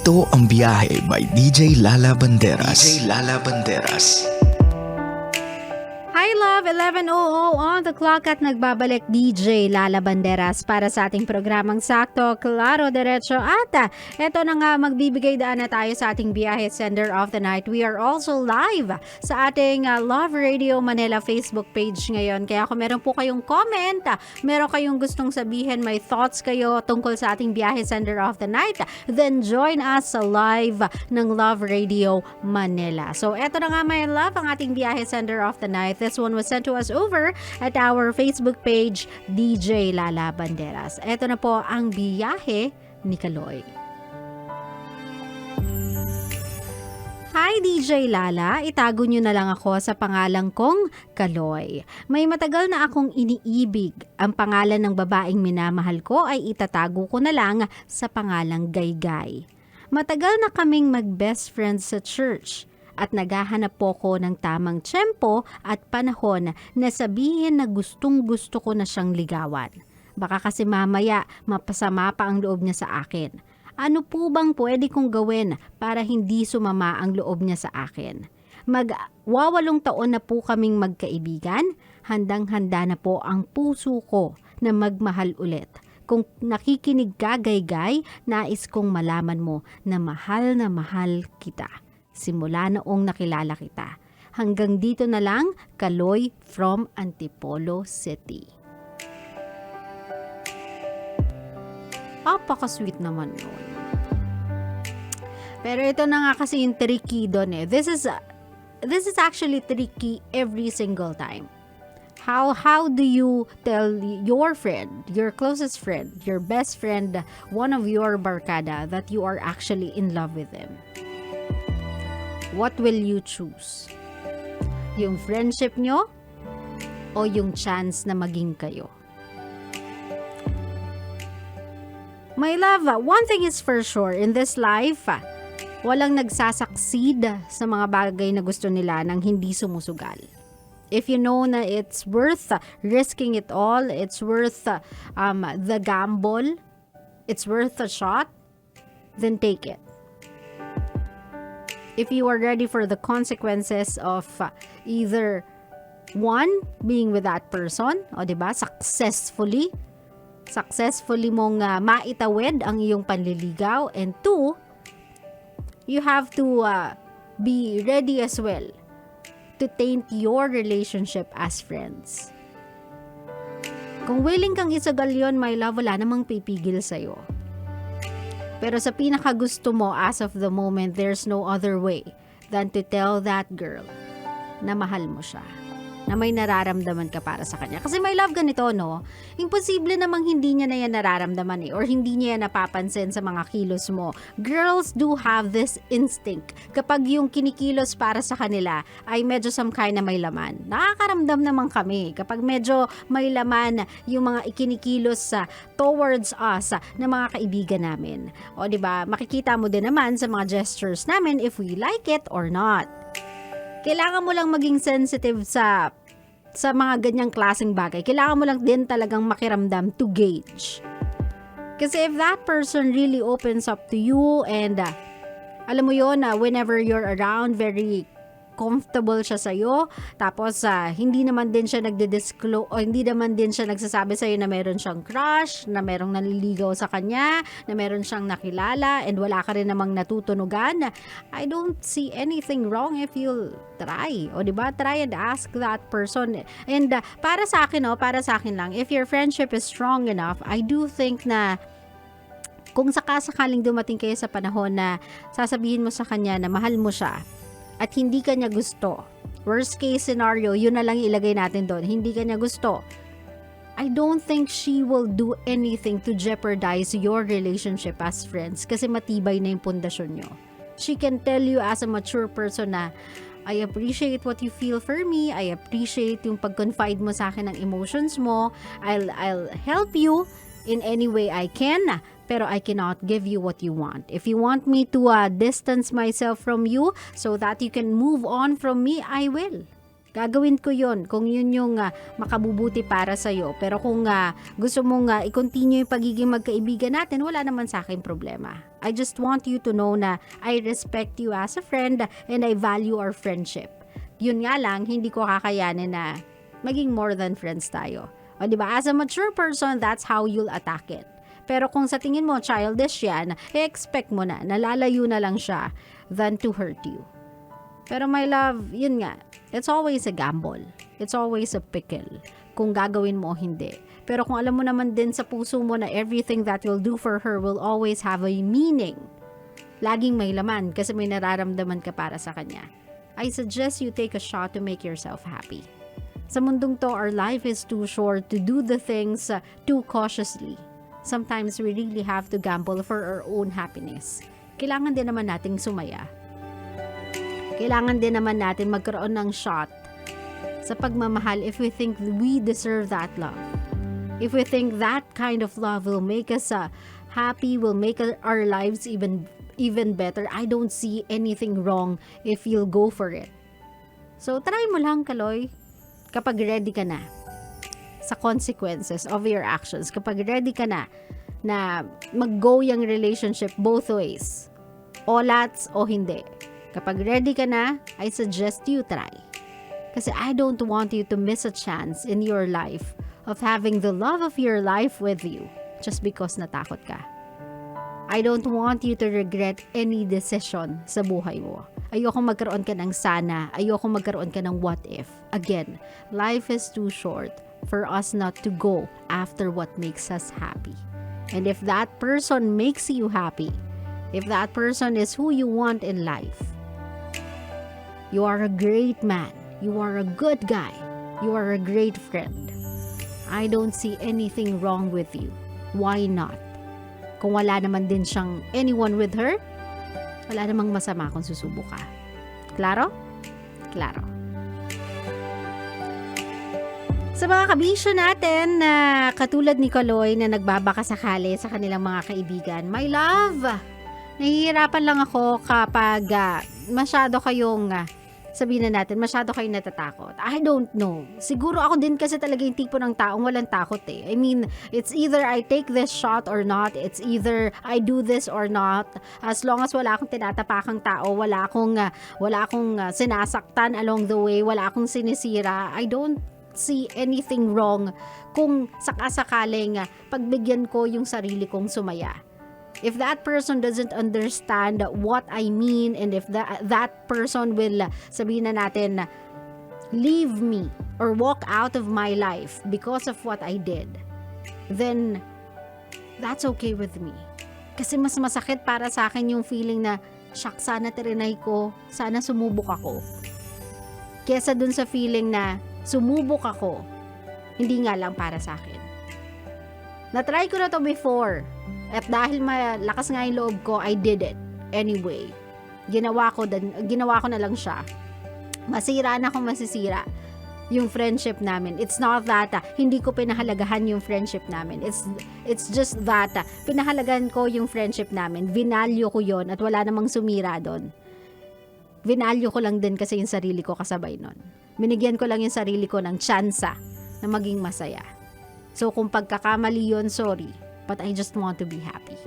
Ito ang Biyahe by DJ Lala Banderas. DJ Lala Banderas. Hi love, 11:00 on the clock at nagbabalik DJ Lala Banderas para sa ating programang Sakto, Klaro, Diretso at eto na nga magbibigay daan na tayo sa ating biyahe Sender of the Night. We are also live sa ating Love Radio Manila Facebook page ngayon. Kaya kung meron po kayong comment, meron kayong gustong sabihin, may thoughts kayo tungkol sa ating biyahe Sender of the Night, then join us sa live ng Love Radio Manila. So eto na nga my love, ang ating biyahe Sender of the Night. This one was sent to us over at our Facebook page, DJ Lala Banderas. Ito na po ang biyahe ni Kaloy. Hi DJ Lala, itago nyo na lang ako sa pangalan kong Kaloy. May matagal na akong iniibig. Ang pangalan ng babaeng minamahal ko ay itatago ko na lang sa pangalang Gaygay. Matagal na kaming mag-best friends sa church. At naghahanap po ko ng tamang tiyempo at panahon na sabihin na gustong-gusto ko na siyang ligawan. Baka kasi mamaya mapasama pa ang loob niya sa akin. Ano po bang pwede kong gawin para hindi sumama ang loob niya sa akin? Magwawalong taon na po kaming magkaibigan. Handang-handa na po ang puso ko na magmahal ulit. Kung nakikinig ka, Gaygay, nais kong malaman mo na mahal kita. Simula noong nakilala kita. Hanggang dito na lang, Kaloy from Antipolo City. Apaka-sweet naman nun. Pero ito na nga kasi yung tricky doon eh. This is actually tricky every single time. How do you tell your friend, your closest friend, your best friend, one of your barkada that you are actually in love with them? What will you choose? Yung friendship nyo o yung chance na maging kayo? My love, one thing is for sure, in this life, walang nagsasucceed sa mga bagay na gusto nila nang hindi sumusugal. If you know na it's worth risking it all, it's worth the gamble, it's worth a shot, then take it. If you are ready for the consequences of either one, being with that person, o diba, successfully mong maitawid ang iyong panliligaw, and two, you have to be ready as well to taint your relationship as friends. Kung willing kang isagal yun, my love, wala namang pipigil sa'yo. Pero sa pinakagusto mo as of the moment, there's no other way than to tell that girl na mahal mo siya, na may nararamdaman ka para sa kanya. Kasi my love, ganito, no? Imposible namang hindi niya na yan nararamdaman or hindi niya yan napapansin sa mga kilos mo. Girls do have this instinct. Kapag yung kinikilos para sa kanila ay medyo some kind na may laman. Nakakaramdam naman kami kapag medyo may laman yung mga ikinikilos towards us na mga kaibigan namin. O diba, makikita mo din naman sa mga gestures namin if we like it or not. Kailangan mo lang maging sensitive sa mga ganyang klaseng bagay. Kailangan mo lang din talagang makiramdam to gauge. Kasi if that person really opens up to you and alam mo yun, whenever you're around, very comfortable siya sa'yo, tapos hindi naman din siya nagdi-disclose o hindi naman din siya nagsasabi sa'yo na meron siyang crush, na merong naliligaw sa kanya, na meron siyang nakilala, and wala ka rin namang natutunugan, I don't see anything wrong if you'll try. O diba? Try and ask that person. And para sa akin lang, if your friendship is strong enough, I do think na kung sakasakaling dumating kayo sa panahon na sasabihin mo sa kanya na mahal mo siya, at hindi ka niya gusto. Worst case scenario, yun na lang ilagay natin doon. Hindi ka niya gusto. I don't think she will do anything to jeopardize your relationship as friends kasi matibay na yung pundasyon nyo. She can tell you as a mature person na, I appreciate what you feel for me. I appreciate yung pag-confide mo sa akin ng emotions mo. I'll help you in any way I can. Pero I cannot give you what you want. If you want me to distance myself from you so that you can move on from me, I will. Gagawin ko yon kung yun yung makabubuti para sa'yo. Pero kung gusto mong i-continue yung pagiging magkaibigan natin, wala naman sa akin problema. I just want you to know na I respect you as a friend and I value our friendship. Yun nga lang, hindi ko kakayanin na maging more than friends tayo. O diba, as a mature person, that's how you'll attack it. Pero kung sa tingin mo childish yan, expect mo na, nalalayo na lang siya than to hurt you. Pero my love, yun nga, it's always a gamble. It's always a pickle. Kung gagawin mo o hindi. Pero kung alam mo naman din sa puso mo na everything that you'll do for her will always have a meaning. Laging may laman kasi may nararamdaman ka para sa kanya. I suggest you take a shot to make yourself happy. Sa mundong to, our life is too short to do the things too cautiously. Sometimes we really have to gamble for our own happiness. Kailangan din naman nating sumaya. Kailangan din naman natin magkaroon ng shot sa pagmamahal if we think we deserve that love. If we think that kind of love will make us happy, will make our lives even better, I don't see anything wrong if you'll go for it. So, try mo lang, Kaloy. Kapag ready ka na sa consequences of your actions, kapag ready ka na mag-go yung relationship both ways, o lats o hindi. Kapag ready ka na, I suggest you try. Kasi I don't want you to miss a chance in your life of having the love of your life with you just because natakot ka. I don't want you to regret any decision sa buhay mo. Ayoko magkaroon ka ng sana. Ayoko magkaroon ka ng what if. Again, life is too short for us not to go after what makes us happy. And if that person makes you happy, if that person is who you want in life, you are a great man. You are a good guy. You are a great friend. I don't see anything wrong with you. Why not? Kung wala naman din siyang anyone with her, wala namang masama kung susubo ka. Klaro? Klaro. Sa mga kabisyo natin na katulad ni Kaloy na nagbabaka sakali sa kanilang mga kaibigan, my love, nahihirapan lang ako kapag masyado kayong sabihin na natin, masyado kayong natatakot. I don't know. Siguro ako din kasi talaga yung tipo ng taong walang takot eh. I mean, it's either I take this shot or not. It's either I do this or not. As long as wala akong tinatapakang tao, wala akong sinasaktan along the way, wala akong sinisira, I don't see anything wrong kung sakasakaling pagbigyan ko yung sarili kong sumaya. If that person doesn't understand what I mean, and if that person will, sabihin na natin, leave me or walk out of my life because of what I did, then that's okay with me. Kasi mas masakit para sa akin yung feeling na, shucks, sana tirinay ko, sana sumubok ako. Kesa dun sa feeling na, sumubok ako, hindi nga lang para sa akin. Na-try ko na to before. At dahil malakas nga yung loob ko, I did it. Anyway, ginawa ko na lang siya. Masira na kung masisira yung friendship namin. It's not that hindi ko pinahalagahan yung friendship namin. It's just that pinahalagahan ko yung friendship namin. Vinalyo ko yon at wala namang sumira doon. Vinalyo ko lang din kasi yung sarili ko kasabay nun. Binigyan ko lang yung sarili ko ng tsansa na maging masaya. So kung pagkakamali yon, sorry. But I just want to be happy.